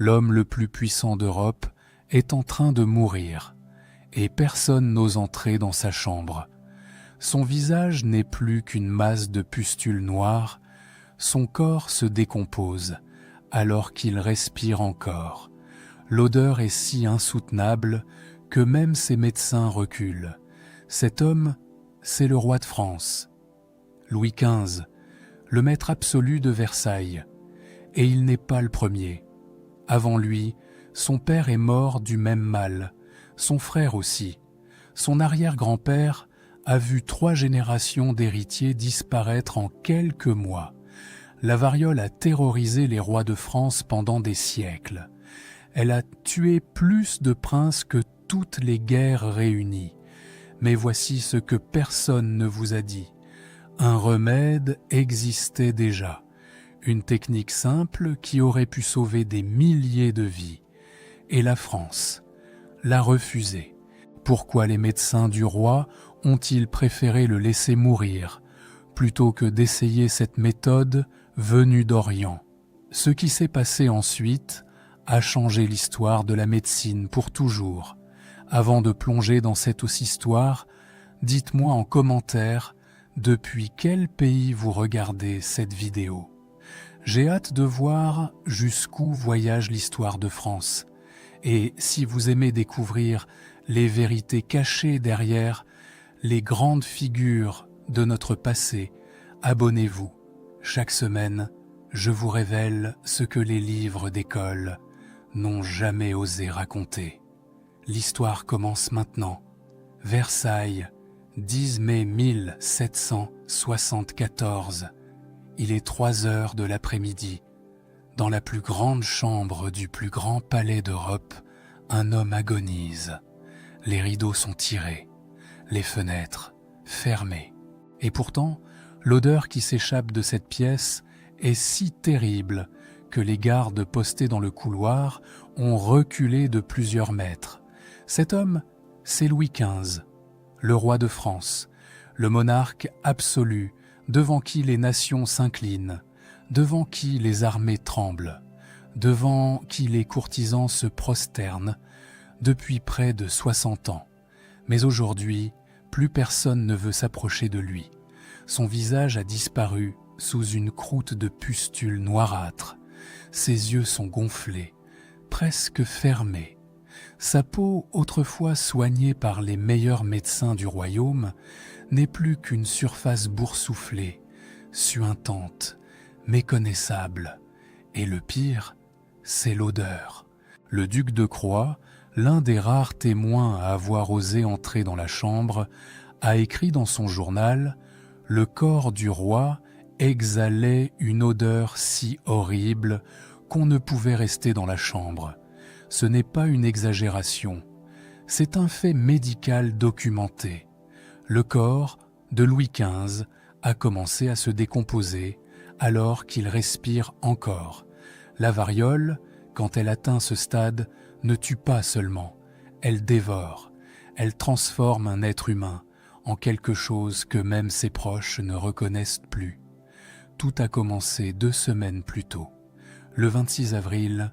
L'homme le plus puissant d'Europe est en train de mourir, et personne n'ose entrer dans sa chambre. Son visage n'est plus qu'une masse de pustules noires, son corps se décompose, alors qu'il respire encore. L'odeur est si insoutenable que même ses médecins reculent. Cet homme, c'est le roi de France, Louis XV, le maître absolu de Versailles. Et il n'est pas le premier. Avant lui, son père est mort du même mal, son frère aussi. Son arrière-grand-père a vu 3 générations d'héritiers disparaître en quelques mois. La variole a terrorisé les rois de France pendant des siècles. Elle a tué plus de princes que toutes les guerres réunies. Mais voici ce que personne ne vous a dit. Un remède existait déjà. Une technique simple qui aurait pu sauver des milliers de vies. Et la France l'a refusé. Pourquoi les médecins du roi ont-ils préféré le laisser mourir plutôt que d'essayer cette méthode venue d'Orient? Ce qui s'est passé ensuite a changé l'histoire de la médecine pour toujours. Avant de plonger dans cette histoire, dites-moi en commentaire depuis quel pays vous regardez cette vidéo. J'ai hâte de voir jusqu'où voyage l'histoire de France. Et si vous aimez découvrir les vérités cachées derrière les grandes figures de notre passé, abonnez-vous. Chaque semaine, je vous révèle ce que les livres d'école n'ont jamais osé raconter. L'histoire commence maintenant. Versailles, 10 mai 1774. Il est 3 heures de l'après-midi. Dans la plus grande chambre du plus grand palais d'Europe, un homme agonise. Les rideaux sont tirés, les fenêtres fermées. Et pourtant, l'odeur qui s'échappe de cette pièce est si terrible que les gardes postés dans le couloir ont reculé de plusieurs mètres. Cet homme, c'est Louis XV, le roi de France, le monarque absolu devant qui les nations s'inclinent, devant qui les armées tremblent, devant qui les courtisans se prosternent depuis près de 60 ans. Mais aujourd'hui, plus personne ne veut s'approcher de lui. Son visage a disparu sous une croûte de pustules noirâtres. Ses yeux sont gonflés, presque fermés. Sa peau, autrefois soignée par les meilleurs médecins du royaume, n'est plus qu'une surface boursouflée, suintante, méconnaissable. Et le pire, c'est l'odeur. Le duc de Croÿ, l'un des rares témoins à avoir osé entrer dans la chambre, a écrit dans son journal « Le corps du roi exhalait une odeur si horrible qu'on ne pouvait rester dans la chambre. Ce n'est pas une exagération, c'est un fait médical documenté. Le corps de Louis XV a commencé à se décomposer alors qu'il respire encore. La variole, quand elle atteint ce stade, ne tue pas seulement, elle dévore, elle transforme un être humain en quelque chose que même ses proches ne reconnaissent plus. Tout a commencé 2 semaines plus tôt. Le 26 avril,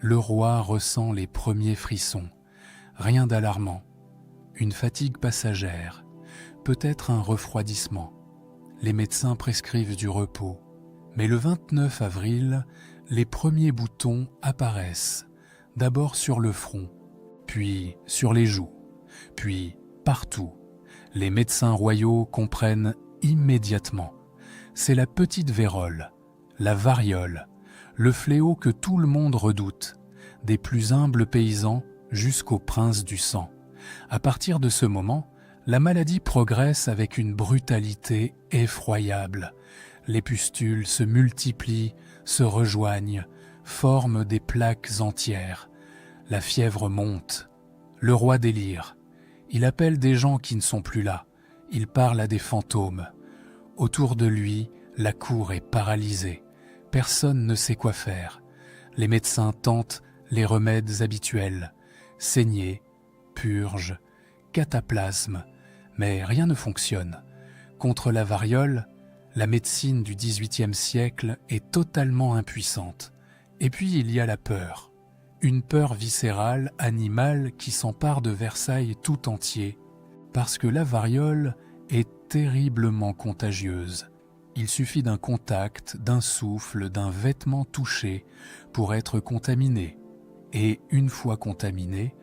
le roi ressent les premiers frissons. Rien d'alarmant, une fatigue passagère, peut-être un refroidissement. Les médecins prescrivent du repos. Mais le 29 avril, les premiers boutons apparaissent, d'abord sur le front, puis sur les joues, puis partout. Les médecins royaux comprennent immédiatement. C'est la petite vérole, la variole, le fléau que tout le monde redoute, des plus humbles paysans jusqu'au prince du sang. À partir de ce moment, la maladie progresse avec une brutalité effroyable. Les pustules se multiplient, se rejoignent, forment des plaques entières. La fièvre monte. Le roi délire. Il appelle des gens qui ne sont plus là. Il parle à des fantômes. Autour de lui, la cour est paralysée. Personne ne sait quoi faire. Les médecins tentent les remèdes habituels. Saignée, purge, cataplasme. Mais rien ne fonctionne. Contre la variole, la médecine du XVIIIe siècle est totalement impuissante. Et puis il y a la peur. Une peur viscérale, animale, qui s'empare de Versailles tout entier, parce que la variole est terriblement contagieuse. Il suffit d'un contact, d'un souffle, d'un vêtement touché pour être contaminé. Et une fois contaminé,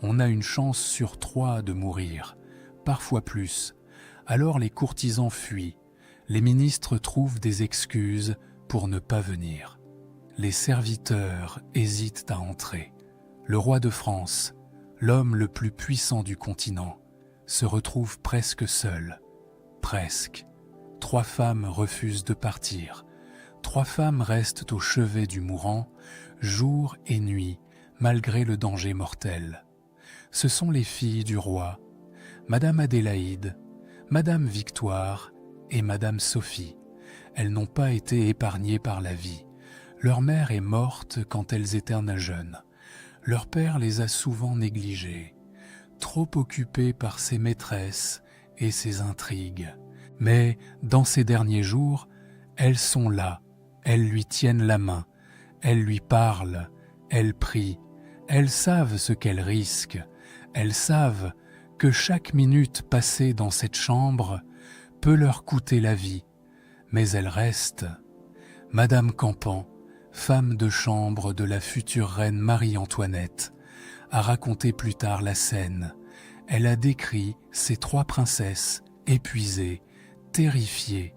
on a une chance sur 3 de mourir, parfois plus. Alors les courtisans fuient, les ministres trouvent des excuses pour ne pas venir. Les serviteurs hésitent à entrer. Le roi de France, l'homme le plus puissant du continent, se retrouve presque seul. Presque. 3 femmes refusent de partir. 3 femmes restent au chevet du mourant, jour et nuit, malgré le danger mortel. Ce sont les filles du roi, Madame Adélaïde, Madame Victoire et Madame Sophie. Elles n'ont pas été épargnées par la vie. Leur mère est morte quand elles étaient jeunes. Leur père les a souvent négligées, trop occupées par ses maîtresses et ses intrigues. Mais dans ces derniers jours, elles sont là, elles lui tiennent la main, elles lui parlent, elles prient, elles savent ce qu'elles risquent, elles savent que chaque minute passée dans cette chambre peut leur coûter la vie, mais elles restent. Madame Campan, femme de chambre de la future reine Marie-Antoinette, a raconté plus tard la scène. Elle a décrit ces 3 princesses, épuisées, terrifiées,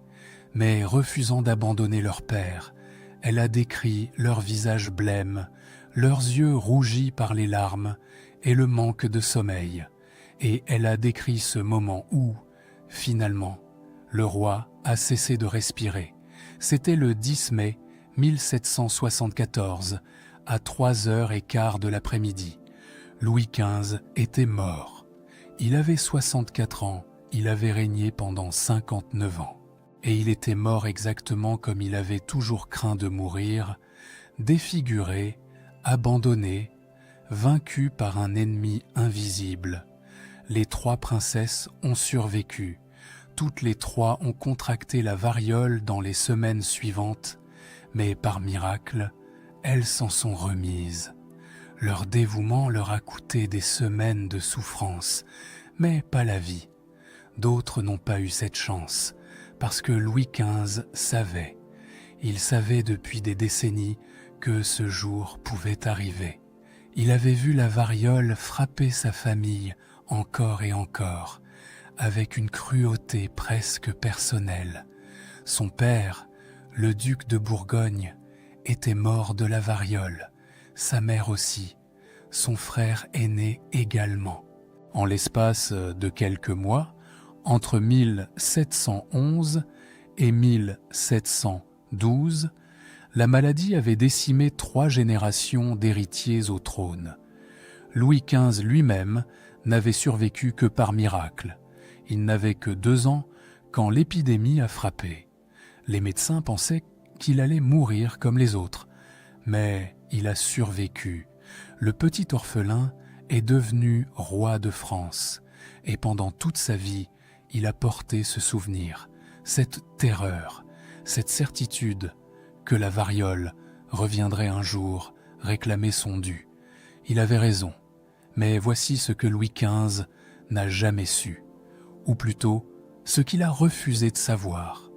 mais refusant d'abandonner leur père. Elle a décrit leurs visages blêmes, leurs yeux rougis par les larmes et le manque de sommeil. Et elle a décrit ce moment où, finalement, le roi a cessé de respirer. C'était le 10 mai 1774, à 3h15 de l'après-midi. Louis XV était mort. Il avait 64 ans, il avait régné pendant 59 ans. Et il était mort exactement comme il avait toujours craint de mourir, défiguré, abandonné, vaincu par un ennemi invisible. Les 3 princesses ont survécu. Toutes les 3 ont contracté la variole dans les semaines suivantes, mais par miracle, elles s'en sont remises. Leur dévouement leur a coûté des semaines de souffrance, mais pas la vie. D'autres n'ont pas eu cette chance, parce que Louis XV savait. Il savait depuis des décennies que ce jour pouvait arriver. Il avait vu la variole frapper sa famille encore et encore, avec une cruauté presque personnelle. Son père, le duc de Bourgogne, était mort de la variole, sa mère aussi, son frère aîné également. En l'espace de quelques mois, entre 1711 et 1712, la maladie avait décimé 3 générations d'héritiers au trône. Louis XV lui-même n'avait survécu que par miracle. Il n'avait que 2 ans quand l'épidémie a frappé. Les médecins pensaient qu'il allait mourir comme les autres, mais il a survécu. Le petit orphelin est devenu roi de France, et pendant toute sa vie, il a porté ce souvenir, cette terreur, cette certitude que la variole reviendrait un jour réclamer son dû. Il avait raison, mais voici ce que Louis XV n'a jamais su, ou plutôt ce qu'il a refusé de savoir.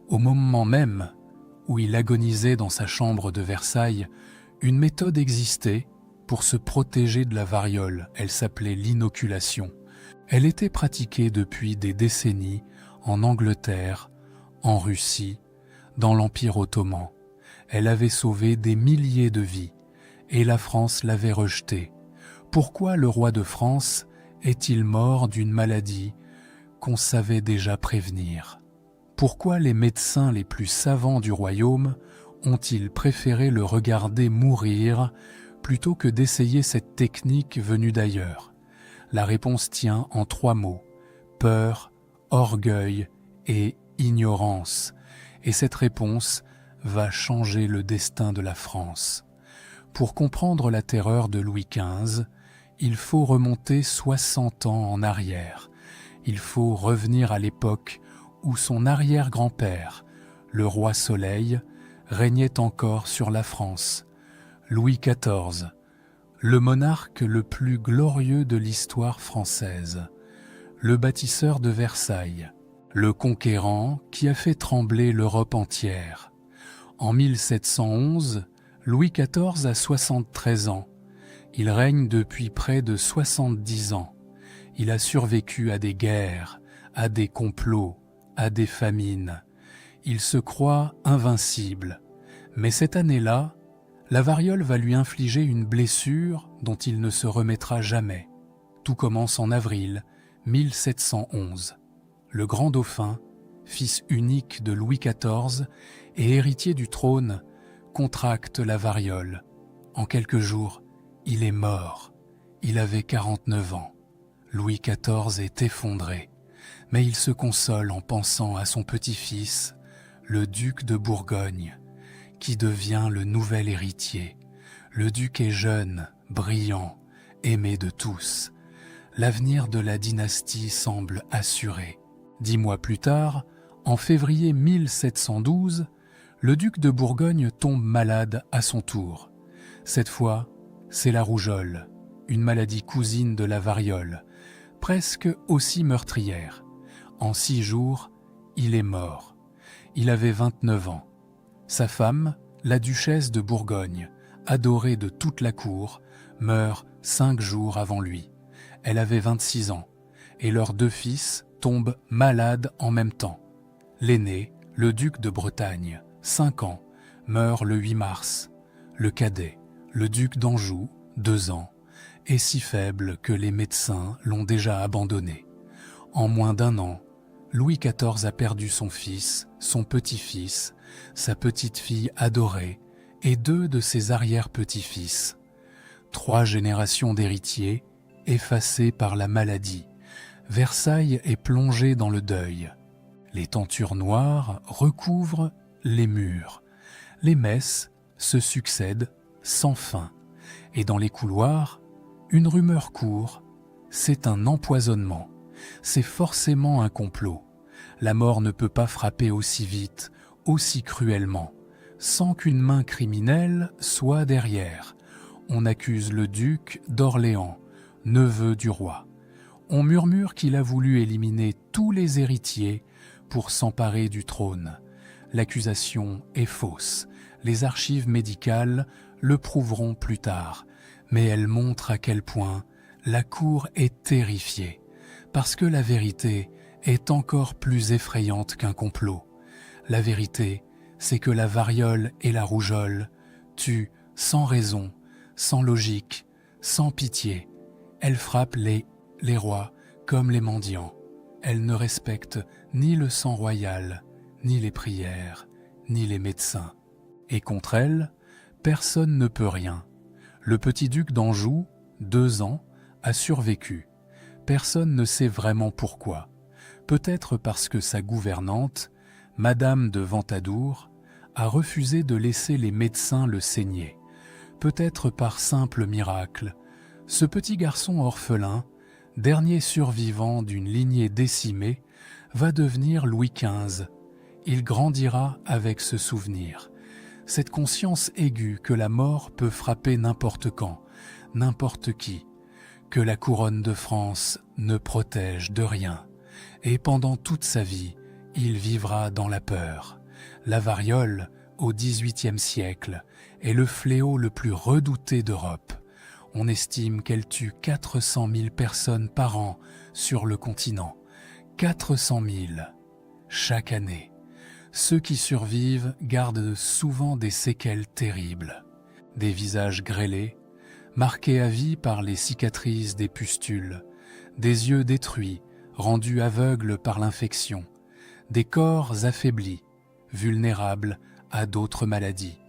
Au moment même où il agonisait dans sa chambre de Versailles, une méthode existait pour se protéger de la variole. Elle s'appelait l'inoculation. Elle était pratiquée depuis des décennies en Angleterre, en Russie, dans l'Empire ottoman. Elle avait sauvé des milliers de vies, et la France l'avait rejetée. Pourquoi le roi de France est-il mort d'une maladie qu'on savait déjà prévenir? Pourquoi les médecins les plus savants du royaume ont-ils préféré le regarder mourir plutôt que d'essayer cette technique venue d'ailleurs? La réponse tient en 3 mots: peur, orgueil et ignorance. Et cette réponse va changer le destin de la France. Pour comprendre la terreur de Louis XV, il faut remonter 60 ans en arrière. Il faut revenir à l'époque où son arrière-grand-père, le roi Soleil, régnait encore sur la France. Louis XIV, le monarque le plus glorieux de l'histoire française, le bâtisseur de Versailles, le conquérant qui a fait trembler l'Europe entière. En 1711, Louis XIV a 73 ans. Il règne depuis près de 70 ans. Il a survécu à des guerres, à des complots, à des famines. Il se croit invincible. Mais cette année-là, la variole va lui infliger une blessure dont il ne se remettra jamais. Tout commence en avril 1711. Le grand dauphin, fils unique de Louis XIV et héritier du trône, contracte la variole. En quelques jours, il est mort. Il avait 49 ans. Louis XIV est effondré, mais il se console en pensant à son petit-fils, le duc de Bourgogne, qui devient le nouvel héritier. Le duc est jeune, brillant, aimé de tous. L'avenir de la dynastie semble assuré. 10 mois plus tard, en février 1712, le duc de Bourgogne tombe malade à son tour. Cette fois, c'est la rougeole, une maladie cousine de la variole, presque aussi meurtrière. En 6 jours, il est mort. Il avait 29 ans. Sa femme, la duchesse de Bourgogne, adorée de toute la cour, meurt 5 jours avant lui. Elle avait 26 ans, et leurs 2 fils tombent malades en même temps. L'aîné, le duc de Bretagne, 5 ans, meurt le 8 mars. Le cadet, le duc d'Anjou, 2 ans, est si faible que les médecins l'ont déjà abandonné. En moins d'1 an, Louis XIV a perdu son fils, son petit-fils, sa petite-fille adorée et 2 de ses arrière-petits-fils. 3 générations d'héritiers effacées par la maladie. Versailles est plongé dans le deuil. Les tentures noires recouvrent les murs. Les messes se succèdent sans fin. Et dans les couloirs, une rumeur court. C'est un empoisonnement. C'est forcément un complot. La mort ne peut pas frapper aussi vite, aussi cruellement, sans qu'une main criminelle soit derrière. On accuse le duc d'Orléans, neveu du roi. On murmure qu'il a voulu éliminer tous les héritiers pour s'emparer du trône. L'accusation est fausse. Les archives médicales le prouveront plus tard, mais elles montrent à quel point la cour est terrifiée, parce que la vérité est encore plus effrayante qu'un complot. La vérité, c'est que la variole et la rougeole tuent sans raison, sans logique, sans pitié. Elles frappent les rois comme les mendiants. Elles ne respectent ni le sang royal, ni les prières, ni les médecins. Et contre elles, personne ne peut rien. Le petit duc d'Anjou, 2 ans, a survécu. Personne ne sait vraiment pourquoi. Peut-être parce que sa gouvernante, Madame de Ventadour, a refusé de laisser les médecins le saigner. Peut-être par simple miracle, ce petit garçon orphelin, dernier survivant d'une lignée décimée, va devenir Louis XV. Il grandira avec ce souvenir, cette conscience aiguë que la mort peut frapper n'importe quand, n'importe qui, que la couronne de France ne protège de rien. Et pendant toute sa vie, il vivra dans la peur. La variole, au XVIIIe siècle, est le fléau le plus redouté d'Europe. On estime qu'elle tue 400 000 personnes par an sur le continent. 400 000 chaque année. Ceux qui survivent gardent souvent des séquelles terribles. Des visages grêlés, marqués à vie par les cicatrices des pustules, des yeux détruits, rendus aveugles par l'infection, des corps affaiblis, vulnérables à d'autres maladies.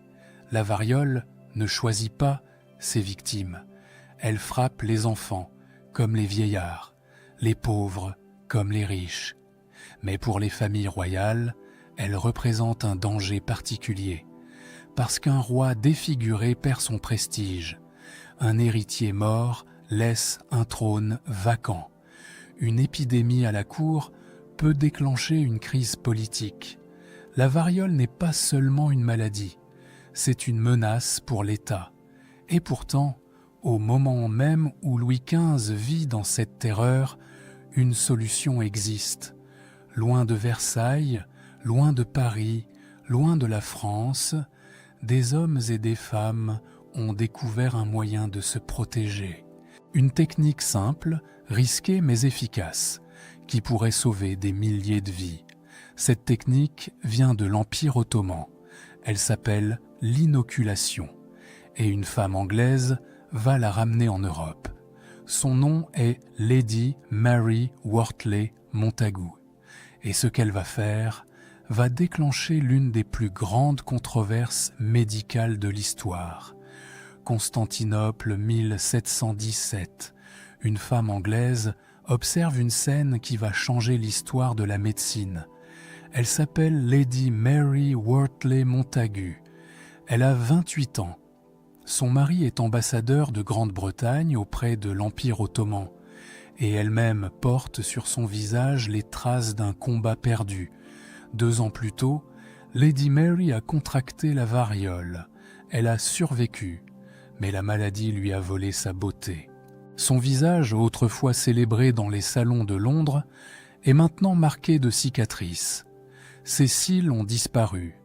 La variole ne choisit pas ses victimes. Elle frappe les enfants comme les vieillards, les pauvres comme les riches. Mais pour les familles royales, elle représente un danger particulier, parce qu'un roi défiguré perd son prestige. Un héritier mort laisse un trône vacant. Une épidémie à la cour peut déclencher une crise politique. La variole n'est pas seulement une maladie, c'est une menace pour l'État. Et pourtant, Au moment même où Louis XV vit dans cette terreur, une solution existe. Loin de Versailles, loin de Paris, loin de la France, des hommes et des femmes ont découvert un moyen de se protéger. Une technique simple, risquée mais efficace, qui pourrait sauver des milliers de vies. Cette technique vient de l'Empire ottoman. Elle s'appelle l'inoculation. Et une femme anglaise va la ramener en Europe. Son nom est Lady Mary Wortley Montagu. Et ce qu'elle va faire va déclencher l'une des plus grandes controverses médicales de l'histoire. Constantinople 1717. Une femme anglaise observe une scène qui va changer l'histoire de la médecine. Elle s'appelle Lady Mary Wortley Montagu. Elle a 28 ans. Son mari est ambassadeur de Grande-Bretagne auprès de l'Empire ottoman et elle-même porte sur son visage les traces d'un combat perdu. 2 ans plus tôt, Lady Mary a contracté la variole. Elle a survécu, mais la maladie lui a volé sa beauté. Son visage, autrefois célébré dans les salons de Londres, est maintenant marqué de cicatrices. Ses cils ont disparu.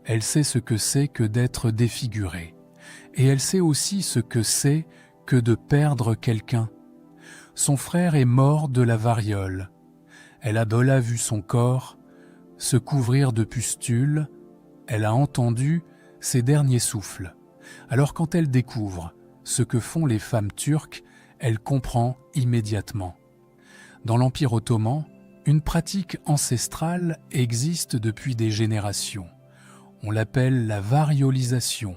Elle sait ce que c'est que d'être défigurée. Et elle sait aussi ce que c'est que de perdre quelqu'un. Son frère est mort de la variole. Elle a beau vu son corps se couvrir de pustules, elle a entendu ses derniers souffles. Alors quand elle découvre ce que font les femmes turques, elle comprend immédiatement. Dans l'Empire ottoman, une pratique ancestrale existe depuis des générations. On l'appelle la variolisation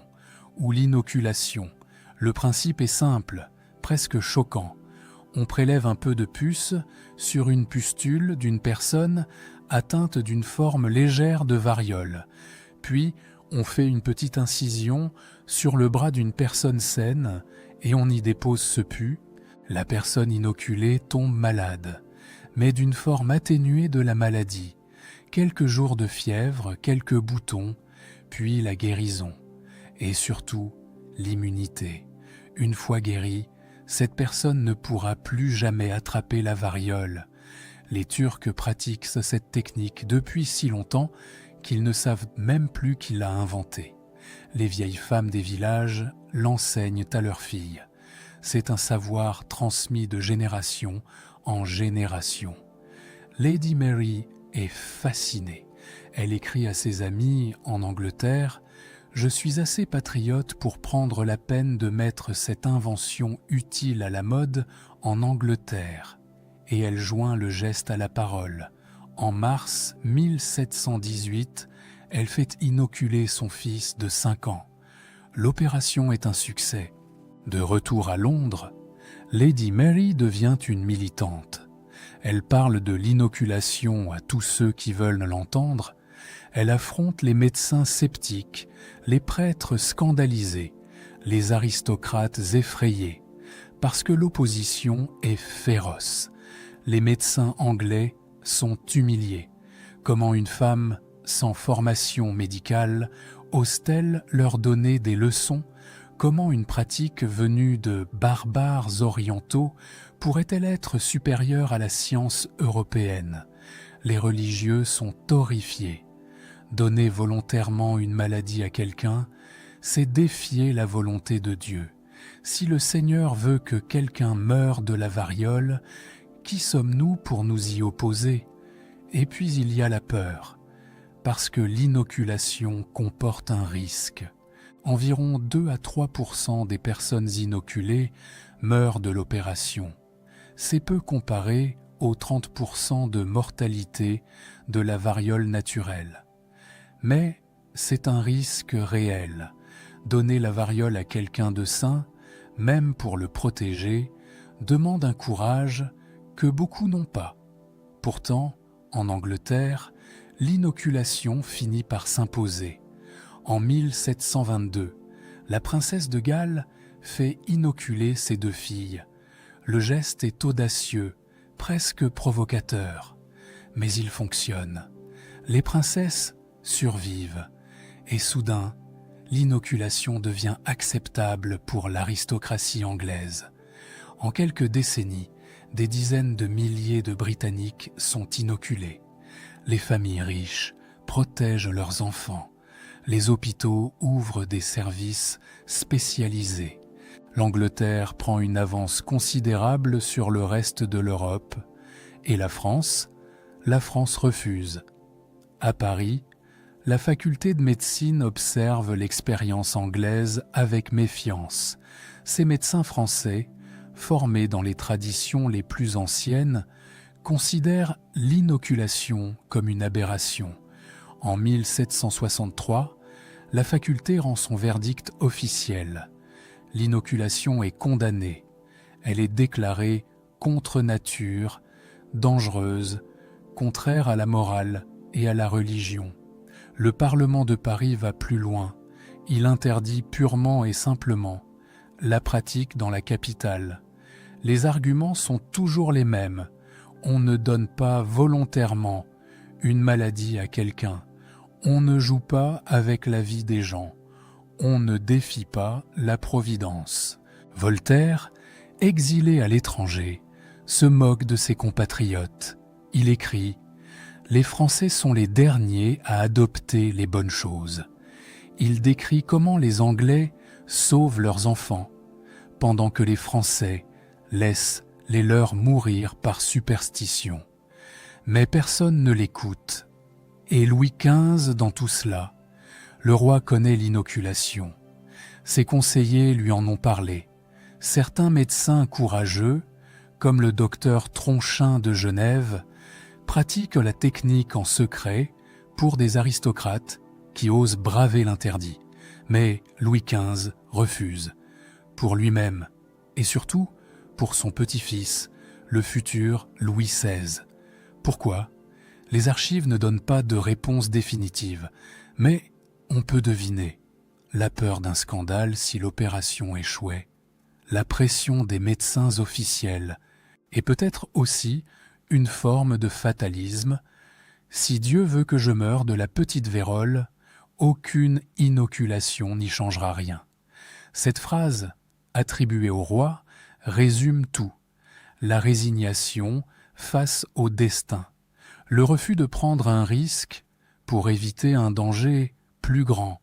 ou l'inoculation. Le principe est simple, presque choquant. On prélève un peu de pus sur une pustule d'une personne atteinte d'une forme légère de variole. Puis, on fait une petite incision sur le bras d'une personne saine et on y dépose ce pus. La personne inoculée tombe malade, mais d'une forme atténuée de la maladie. Quelques jours de fièvre, quelques boutons, puis la guérison. Et surtout, l'immunité. Une fois guérie, cette personne ne pourra plus jamais attraper la variole. Les Turcs pratiquent cette technique depuis si longtemps qu'ils ne savent même plus qui l'a inventée. Les vieilles femmes des villages l'enseignent à leurs filles. C'est un savoir transmis de génération en génération. Lady Mary est fascinée. Elle écrit à ses amis en Angleterre « Je suis assez patriote pour prendre la peine de mettre cette invention utile à la mode en Angleterre. » Et elle joint le geste à la parole. En mars 1718, elle fait inoculer son fils de 5 ans. L'opération est un succès. De retour à Londres, Lady Mary devient une militante. Elle parle de l'inoculation à tous ceux qui veulent l'entendre. Elle affronte les médecins sceptiques, les prêtres scandalisés, les aristocrates effrayés, parce que l'opposition est féroce. Les médecins anglais sont humiliés. Comment une femme sans formation médicale ose-t-elle leur donner des leçons? Comment une pratique venue de barbares orientaux pourrait-elle être supérieure à la science européenne? Les religieux sont horrifiés. Donner volontairement une maladie à quelqu'un, c'est défier la volonté de Dieu. Si le Seigneur veut que quelqu'un meure de la variole, qui sommes-nous pour nous y opposer? Et puis il y a la peur, parce que l'inoculation comporte un risque. Environ 2 à 3% des personnes inoculées meurent de l'opération. C'est peu comparé aux 30% de mortalité de la variole naturelle. Mais c'est un risque réel. Donner la variole à quelqu'un de sain, même pour le protéger, demande un courage que beaucoup n'ont pas. Pourtant, en Angleterre, l'inoculation finit par s'imposer. En 1722, la princesse de Galles fait inoculer ses 2 filles. Le geste est audacieux, presque provocateur, mais il fonctionne. Les princesses survivent, et soudain, l'inoculation devient acceptable pour l'aristocratie anglaise. En quelques décennies, des dizaines de milliers de Britanniques sont inoculés. Les familles riches protègent leurs enfants. Les hôpitaux ouvrent des services spécialisés. L'Angleterre prend une avance considérable sur le reste de l'Europe. Et la France refuse. À Paris, la faculté de médecine observe l'expérience anglaise avec méfiance. Ces médecins français, formés dans les traditions les plus anciennes, considèrent l'inoculation comme une aberration. En 1763, la faculté rend son verdict officiel. L'inoculation est condamnée. Elle est déclarée contre nature, dangereuse, contraire à la morale et à la religion. Le Parlement de Paris va plus loin. Il interdit purement et simplement la pratique dans la capitale. Les arguments sont toujours les mêmes. On ne donne pas volontairement une maladie à quelqu'un. On ne joue pas avec la vie des gens. On ne défie pas la providence. Voltaire, exilé à l'étranger, se moque de ses compatriotes. Il écrit « Les Français sont les derniers à adopter les bonnes choses ». Il décrit comment les Anglais sauvent leurs enfants, pendant que les Français laissent les leurs mourir par superstition. Mais personne ne l'écoute. Et Louis XV dans tout cela. Le roi connaît l'inoculation. Ses conseillers lui en ont parlé. Certains médecins courageux, comme le docteur Tronchin de Genève, pratiquent la technique en secret pour des aristocrates qui osent braver l'interdit. Mais Louis XV refuse, pour lui-même et surtout pour son petit-fils, le futur Louis XVI. Pourquoi ? Les archives ne donnent pas de réponse définitive, mais on peut deviner la peur d'un scandale si l'opération échouait, la pression des médecins officiels et peut-être aussi une forme de fatalisme. Si Dieu veut que je meure de la petite vérole, aucune inoculation n'y changera rien. Cette phrase, attribuée au roi, résume tout. La résignation face au destin. Le refus de prendre un risque pour éviter un danger plus grand.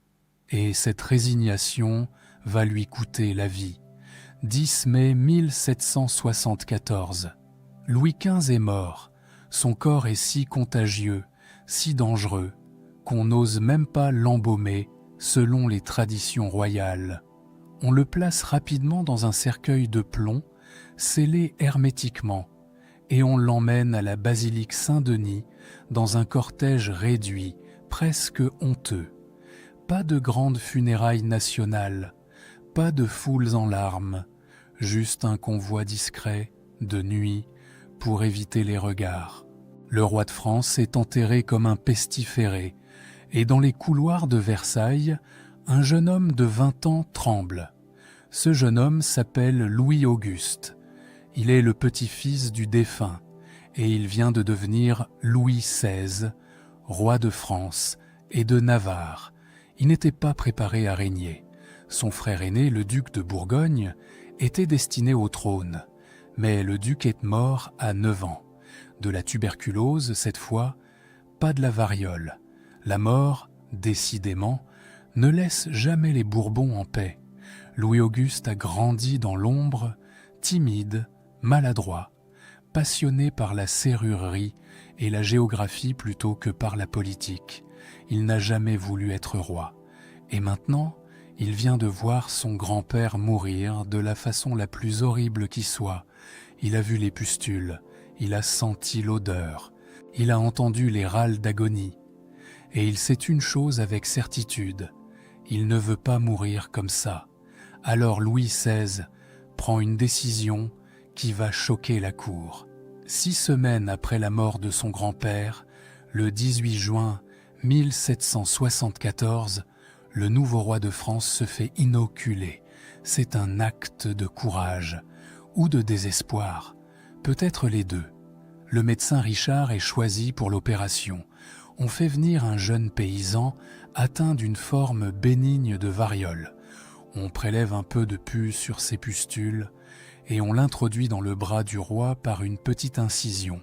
Et cette résignation va lui coûter la vie. 10 mai 1774. Louis XV est mort. Son corps est si contagieux, si dangereux, qu'on n'ose même pas l'embaumer selon les traditions royales. On le place rapidement dans un cercueil de plomb, scellé hermétiquement, et on l'emmène à la basilique Saint-Denis dans un cortège réduit, presque honteux. Pas de grandes funérailles nationales, pas de foules en larmes, juste un convoi discret, de nuit, pour éviter les regards. Le roi de France est enterré comme un pestiféré, et dans les couloirs de Versailles, un jeune homme de 20 ans tremble. Ce jeune homme s'appelle Louis-Auguste. Il est le petit-fils du défunt, et il vient de devenir Louis XVI, roi de France et de Navarre. Il n'était pas préparé à régner. Son frère aîné, le duc de Bourgogne, était destiné au trône, mais le duc est mort à 9 ans. De la tuberculose, cette fois, pas de la variole. La mort, décidément, ne laisse jamais les Bourbons en paix. Louis-Auguste a grandi dans l'ombre, timide, maladroit, passionné par la serrurerie et la géographie plutôt que par la politique. Il n'a jamais voulu être roi. Et maintenant, il vient de voir son grand-père mourir de la façon la plus horrible qui soit. Il a vu les pustules, il a senti l'odeur, il a entendu les râles d'agonie. Et il sait une chose avec certitude, il ne veut pas mourir comme ça. Alors Louis XVI prend une décision qui va choquer la cour. 6 semaines après la mort de son grand-père, le 18 juin 1774, le nouveau roi de France se fait inoculer. C'est un acte de courage ou de désespoir, peut-être les deux. Le médecin Richard est choisi pour l'opération. On fait venir un jeune paysan atteint d'une forme bénigne de variole. On prélève un peu de pus sur ses pustules et on l'introduit dans le bras du roi par une petite incision.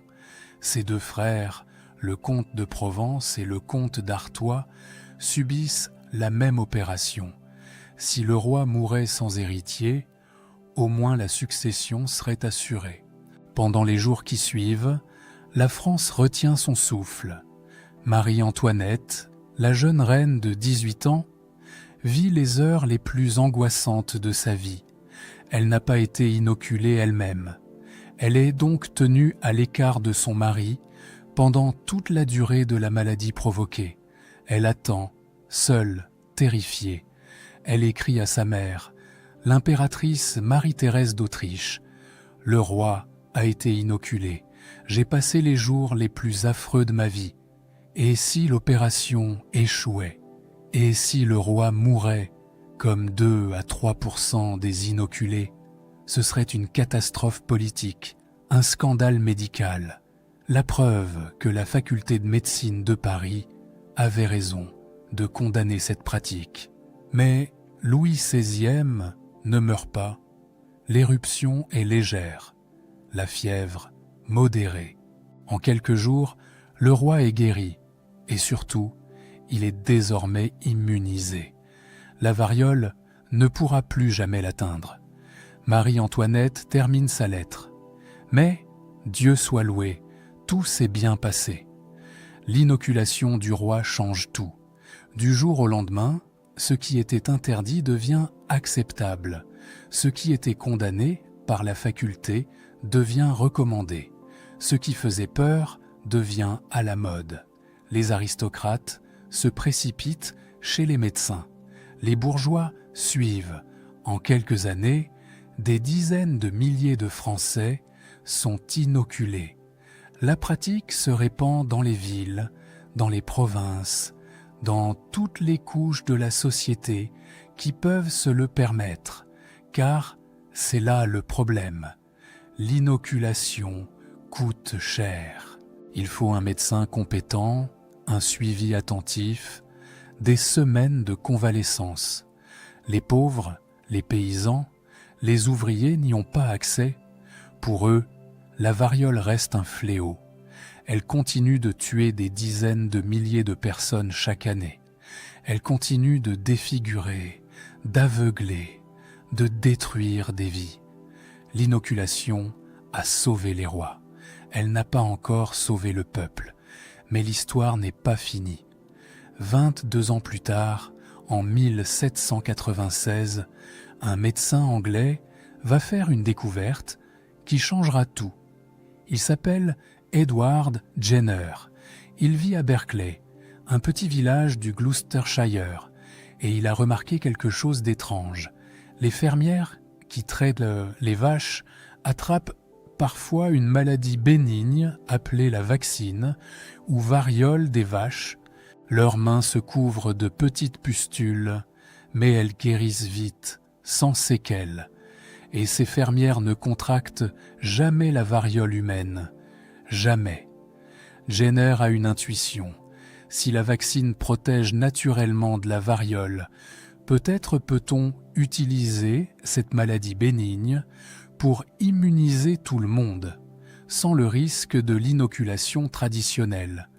Ses deux frères, le comte de Provence et le comte d'Artois, subissent la même opération. Si le roi mourait sans héritier, au moins la succession serait assurée. Pendant les jours qui suivent, la France retient son souffle. Marie-Antoinette, la jeune reine de 18 ans, vit les heures les plus angoissantes de sa vie. Elle n'a pas été inoculée elle-même. Elle est donc tenue à l'écart de son mari pendant toute la durée de la maladie provoquée. Elle attend, seule, terrifiée. Elle écrit à sa mère, l'impératrice Marie-Thérèse d'Autriche. « Le roi a été inoculé. J'ai passé les jours les plus affreux de ma vie. Et si l'opération échouait ? Et si le roi mourait, comme 2 à 3% des inoculés ? Ce serait une catastrophe politique, un scandale médical. La preuve que la faculté de médecine de Paris avait raison de condamner cette pratique. Mais Louis XVI ne meurt pas. L'éruption est légère, la fièvre modérée. En quelques jours, le roi est guéri et surtout, il est désormais immunisé. La variole ne pourra plus jamais l'atteindre. Marie-Antoinette termine sa lettre. Mais, Dieu soit loué, tout s'est bien passé. L'inoculation du roi change tout. Du jour au lendemain, ce qui était interdit devient acceptable. Ce qui était condamné par la faculté devient recommandé. Ce qui faisait peur devient à la mode. Les aristocrates se précipitent chez les médecins. Les bourgeois suivent. En quelques années, des dizaines de milliers de Français sont inoculés. La pratique se répand dans les villes, dans les provinces, dans toutes les couches de la société qui peuvent se le permettre, car c'est là le problème. L'inoculation coûte cher. Il faut un médecin compétent, un suivi attentif, des semaines de convalescence. Les pauvres, les paysans, les ouvriers n'y ont pas accès. Pour eux, la variole reste un fléau. Elle continue de tuer des dizaines de milliers de personnes chaque année. Elle continue de défigurer, d'aveugler, de détruire des vies. L'inoculation a sauvé les rois. Elle n'a pas encore sauvé le peuple. Mais l'histoire n'est pas finie. 22 ans plus tard, en 1796, un médecin anglais va faire une découverte qui changera tout. Il s'appelle Edward Jenner. Il vit à Berkeley, un petit village du Gloucestershire, et il a remarqué quelque chose d'étrange. Les fermières qui traitent les vaches attrapent parfois une maladie bénigne appelée la vaccine ou variole des vaches. Leurs mains se couvrent de petites pustules, mais elles guérissent vite, sans séquelles. Et ces fermières ne contractent jamais la variole humaine. Jamais. Jenner a une intuition. Si la vaccine protège naturellement de la variole, peut-être peut-on utiliser cette maladie bénigne pour immuniser tout le monde, sans le risque de l'inoculation traditionnelle,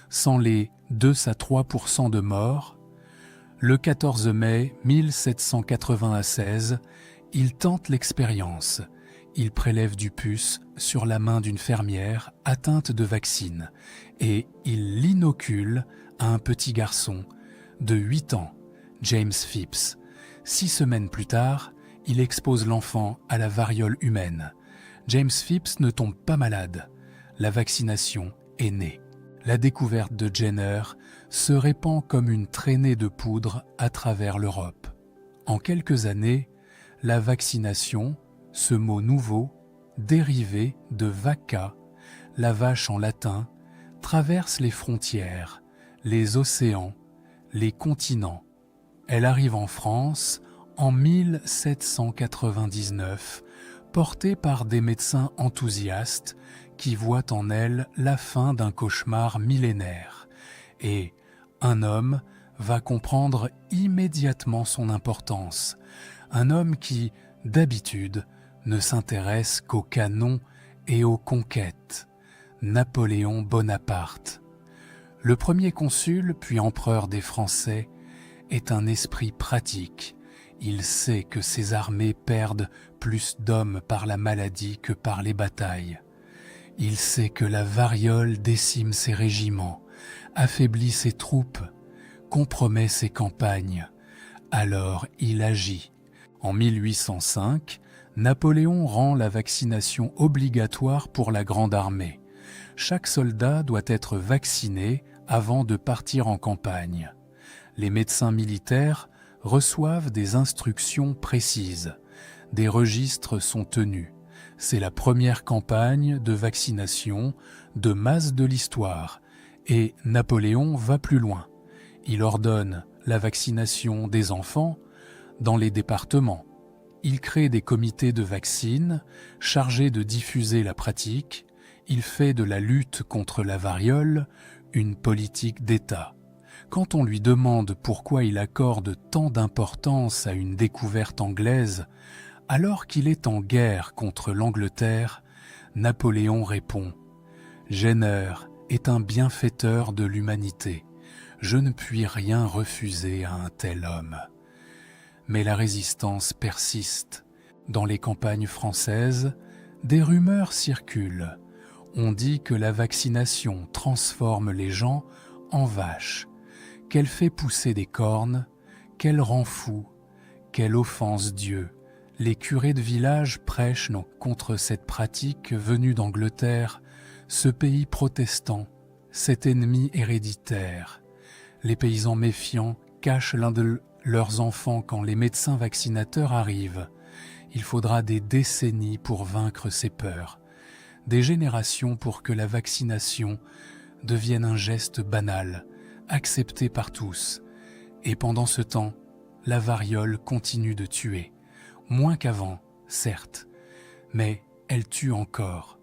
sans les 2 à 3% de morts. Le 14 mai 1796, il tente l'expérience. Il prélève du pus sur la main d'une fermière atteinte de vaccine et il l'inocule à un petit garçon de 8 ans, James Phipps. 6 semaines plus tard, il expose l'enfant à la variole humaine. James Phipps ne tombe pas malade. La vaccination est née. La découverte de Jenner se répand comme une traînée de poudre à travers l'Europe. En quelques années, la vaccination, ce mot nouveau, dérivé de vacca, la vache en latin, traverse les frontières, les océans, les continents. Elle arrive en France en 1799, portée par des médecins enthousiastes qui voient en elle la fin d'un cauchemar millénaire. Et un homme va comprendre immédiatement son importance. Un homme qui, d'habitude, ne s'intéresse qu'aux canons et aux conquêtes. Napoléon Bonaparte. Le premier consul, puis empereur des Français, est un esprit pratique. Il sait que ses armées perdent plus d'hommes par la maladie que par les batailles. Il sait que la variole décime ses régiments, affaiblit ses troupes, compromet ses campagnes. Alors il agit. En 1805, Napoléon rend la vaccination obligatoire pour la grande armée. Chaque soldat doit être vacciné avant de partir en campagne. Les médecins militaires reçoivent des instructions précises. Des registres sont tenus. C'est la première campagne de vaccination de masse de l'histoire. Et Napoléon va plus loin. Il ordonne la vaccination des enfants dans les départements. Il crée des comités de vaccine chargés de diffuser la pratique. Il fait de la lutte contre la variole une politique d'État. Quand on lui demande pourquoi il accorde tant d'importance à une découverte anglaise, alors qu'il est en guerre contre l'Angleterre, Napoléon répond « Jenner est un bienfaiteur de l'humanité. Je ne puis rien refuser à un tel homme. » Mais la résistance persiste. Dans les campagnes françaises, des rumeurs circulent. On dit que la vaccination transforme les gens en vaches, qu'elle fait pousser des cornes, qu'elle rend fou, qu'elle offense Dieu. Les curés de village prêchent contre cette pratique venue d'Angleterre, ce pays protestant, cet ennemi héréditaire. Les paysans méfiants cachent l'un de leurs enfants quand les médecins vaccinateurs arrivent. Il faudra des décennies pour vaincre ces peurs, des générations pour que la vaccination devienne un geste banal, accepté par tous. Et pendant ce temps, la variole continue de tuer. Moins qu'avant, certes, mais elle tue encore.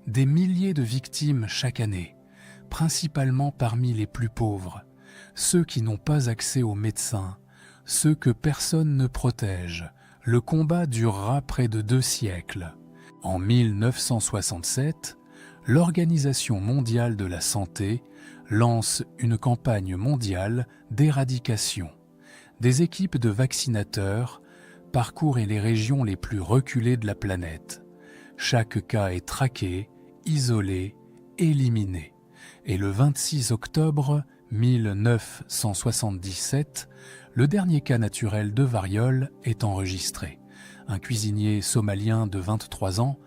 Des milliers de victimes chaque année, principalement parmi les plus pauvres, ceux qui n'ont pas accès aux médecins, ceux que personne ne protège. Le combat durera près de 2 siècles. En 1967, l'Organisation mondiale de la santé lance une campagne mondiale d'éradication. Des équipes de vaccinateurs parcourent les régions les plus reculées de la planète. Chaque cas est traqué, isolé, éliminé. Et le 26 octobre 1977, le dernier cas naturel de variole est enregistré. Un cuisinier somalien de 23 ans,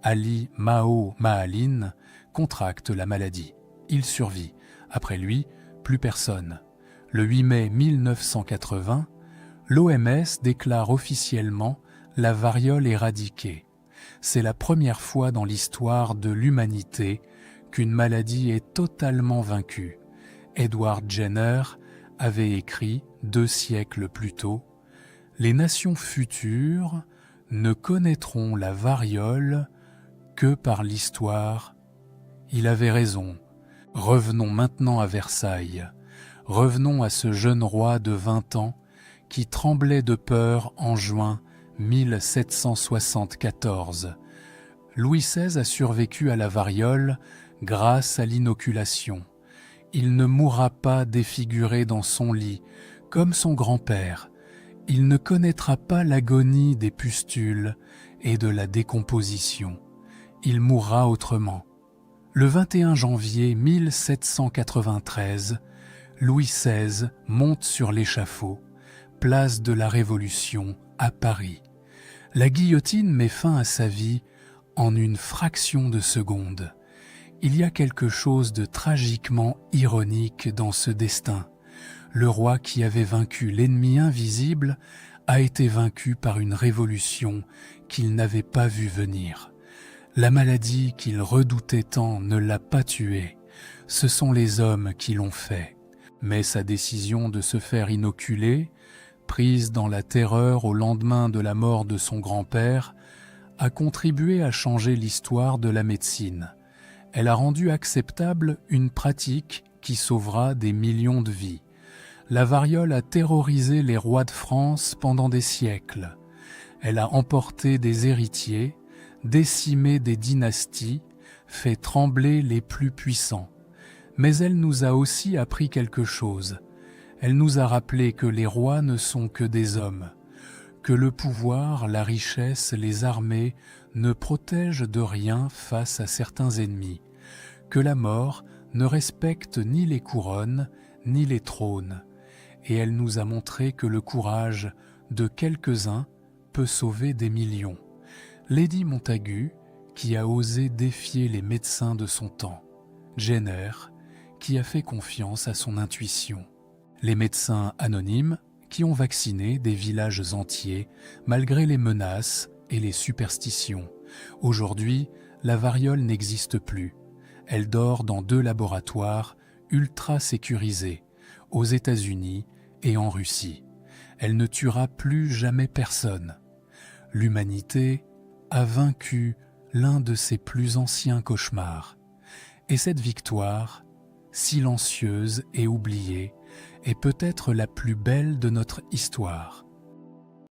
Ali Mao Maaline, contracte la maladie. Il survit. Après lui, plus personne. Le 8 mai 1980, l'OMS déclare officiellement la variole éradiquée. C'est la première fois dans l'histoire de l'humanité qu'une maladie est totalement vaincue. Edward Jenner avait écrit 2 siècles plus tôt « Les nations futures ne connaîtront la variole que par l'histoire. » Il avait raison. Revenons maintenant à Versailles. Revenons à ce jeune roi de 20 ans qui tremblait de peur en juin 1774. Louis XVI a survécu à la variole grâce à l'inoculation. Il ne mourra pas défiguré dans son lit, comme son grand-père. Il ne connaîtra pas l'agonie des pustules et de la décomposition. Il mourra autrement. Le 21 janvier 1793, Louis XVI monte sur l'échafaud, place de la Révolution à Paris. La guillotine met fin à sa vie en une fraction de seconde. Il y a quelque chose de tragiquement ironique dans ce destin. Le roi qui avait vaincu l'ennemi invisible a été vaincu par une révolution qu'il n'avait pas vue venir. La maladie qu'il redoutait tant ne l'a pas tué. Ce sont les hommes qui l'ont fait. Mais sa décision de se faire inoculer, prise dans la terreur au lendemain de la mort de son grand-père, a contribué à changer l'histoire de la médecine. Elle a rendu acceptable une pratique qui sauvera des millions de vies. La variole a terrorisé les rois de France pendant des siècles. Elle a emporté des héritiers, décimé des dynasties, fait trembler les plus puissants. Mais elle nous a aussi appris quelque chose. Elle nous a rappelé que les rois ne sont que des hommes, que le pouvoir, la richesse, les armées ne protègent de rien face à certains ennemis, que la mort ne respecte ni les couronnes ni les trônes, et elle nous a montré que le courage de quelques-uns peut sauver des millions. Lady Montagu, qui a osé défier les médecins de son temps. Jenner, qui a fait confiance à son intuition. Les médecins anonymes, qui ont vacciné des villages entiers malgré les menaces et les superstitions. Aujourd'hui, la variole n'existe plus. Elle dort dans 2 laboratoires ultra sécurisés, aux États-Unis et en Russie. Elle ne tuera plus jamais personne. L'humanité a vaincu l'un de ses plus anciens cauchemars. Et cette victoire, silencieuse et oubliée, est peut-être la plus belle de notre histoire.